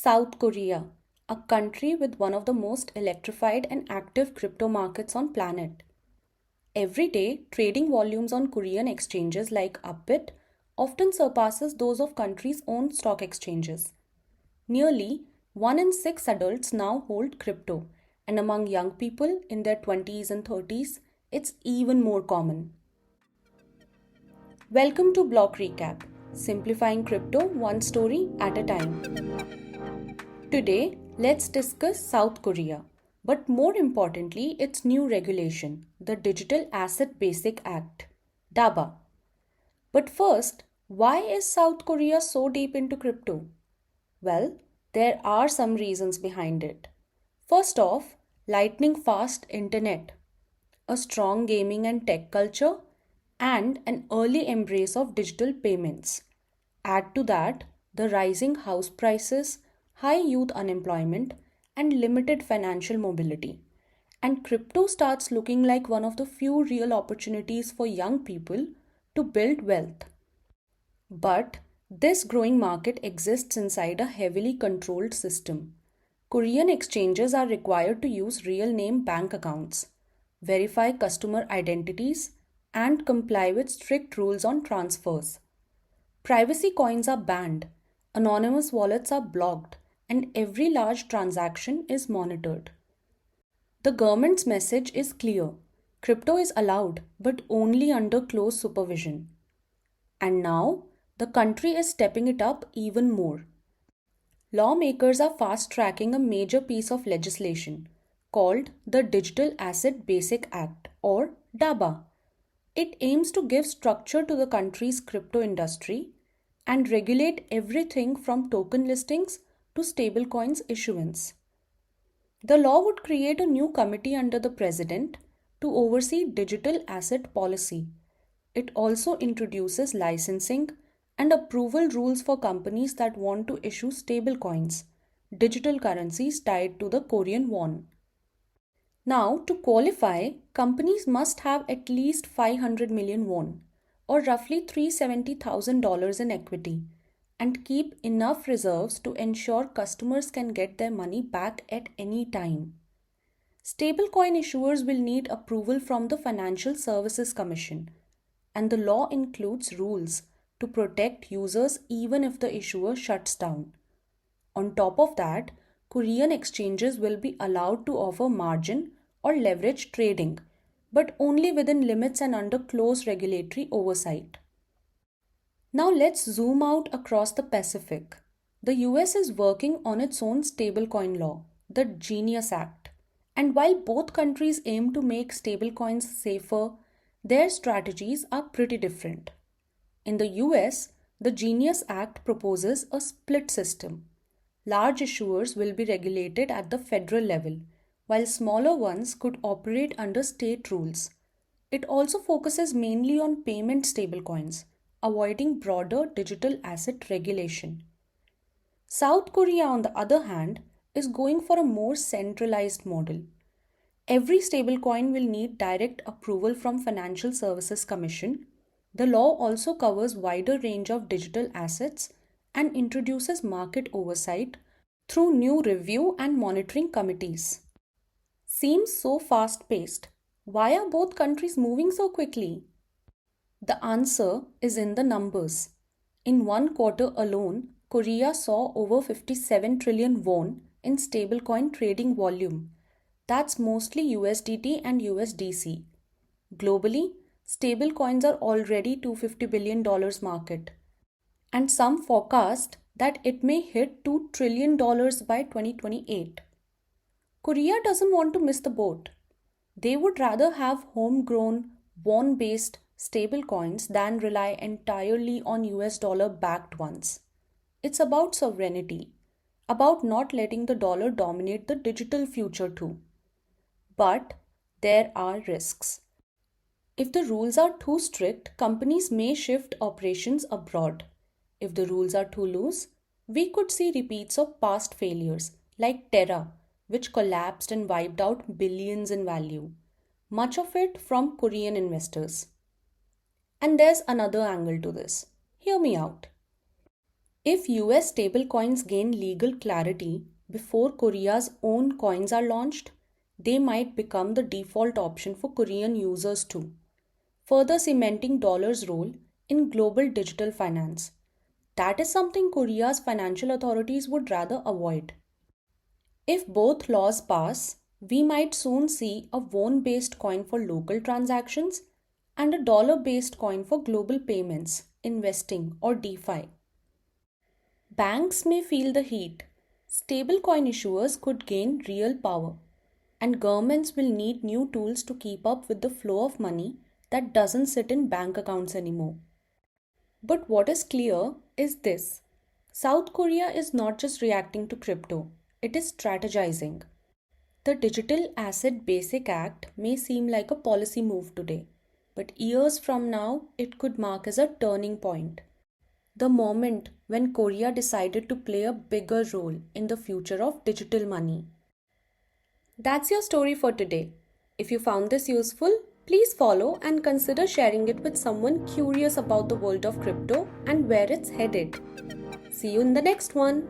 South Korea, a country with one of the most electrified and active crypto markets on planet. Every day, trading volumes on Korean exchanges like Upbit often surpasses those of country's own stock exchanges. Nearly 1 in 6 adults now hold crypto, and among young people in their 20s and 30s, it's even more common. Welcome to Block Recap, simplifying crypto one story at a time. Today, let's discuss South Korea, but more importantly, its new regulation, the Digital Asset Basic Act, DABA. But first, why is South Korea so deep into crypto? Well, there are some reasons behind it. First off, lightning fast internet, a strong gaming and tech culture, and an early embrace of digital payments. Add to that the rising house prices, high youth unemployment, and limited financial mobility. And crypto starts looking like one of the few real opportunities for young people to build wealth. But this growing market exists inside a heavily controlled system. Korean exchanges are required to use real name bank accounts, verify customer identities, and comply with strict rules on transfers. Privacy coins are banned, anonymous wallets are blocked, and every large transaction is monitored. The government's message is clear: crypto is allowed, but only under close supervision. And now, the country is stepping it up even more. Lawmakers are fast tracking a major piece of legislation called the Digital Asset Basic Act, or DABA. It aims to give structure to the country's crypto industry and regulate everything from token listings to stablecoins issuance. The law would create a new committee under the president to oversee digital asset policy. It also introduces licensing and approval rules for companies that want to issue stablecoins, digital currencies tied to the Korean won. Now, to qualify, companies must have at least 500 million won, or roughly $370,000 in equity, and keep enough reserves to ensure customers can get their money back at any time. Stablecoin issuers will need approval from the Financial Services Commission, and the law includes rules to protect users even if the issuer shuts down. On top of that, Korean exchanges will be allowed to offer margin or leverage trading, but only within limits and under close regulatory oversight. Now let's zoom out across the Pacific. The US is working on its own stablecoin law, the Genius Act. And while both countries aim to make stablecoins safer, their strategies are pretty different. In the US, the Genius Act proposes a split system. Large issuers will be regulated at the federal level, while smaller ones could operate under state rules. It also focuses mainly on payment stablecoins, avoiding broader digital asset regulation. South Korea, on the other hand, is going for a more centralized model. Every stablecoin will need direct approval from Financial Services Commission. The law also covers wider range of digital assets and introduces market oversight through new review and monitoring committees. Seems so fast-paced. Why are both countries moving so quickly? The answer is in the numbers. In one quarter alone, Korea saw over 57 trillion won in stablecoin trading volume. That's mostly USDT and USDC. Globally, stablecoins are already $250 billion market, and some forecast that it may hit $2 trillion by 2028. Korea doesn't want to miss the boat. They would rather have homegrown, won-based stablecoins than rely entirely on US dollar-backed ones. It's about sovereignty, about not letting the dollar dominate the digital future too. But there are risks. If the rules are too strict, companies may shift operations abroad. If the rules are too loose, we could see repeats of past failures like Terra, which collapsed and wiped out billions in value, much of it from Korean investors. And there's another angle to this. Hear me out. If US stablecoins gain legal clarity before Korea's own coins are launched, they might become the default option for Korean users too, further cementing dollar's role in global digital finance. That is something Korea's financial authorities would rather avoid. If both laws pass, we might soon see a won based coin for local transactions and a dollar based coin for global payments, investing, or DeFi. Banks may feel the heat. Stablecoin issuers could gain real power, and governments will need new tools to keep up with the flow of money that doesn't sit in bank accounts anymore. But what is clear is this: South Korea is not just reacting to crypto, it is strategizing. The Digital Asset Basic Act may seem like a policy move today, but years from now it could mark as a turning point. The moment when Korea decided to play a bigger role in the future of digital money. That's your story for today. If you found this useful, please follow and consider sharing it with someone curious about the world of crypto and where it's headed. See you in the next one.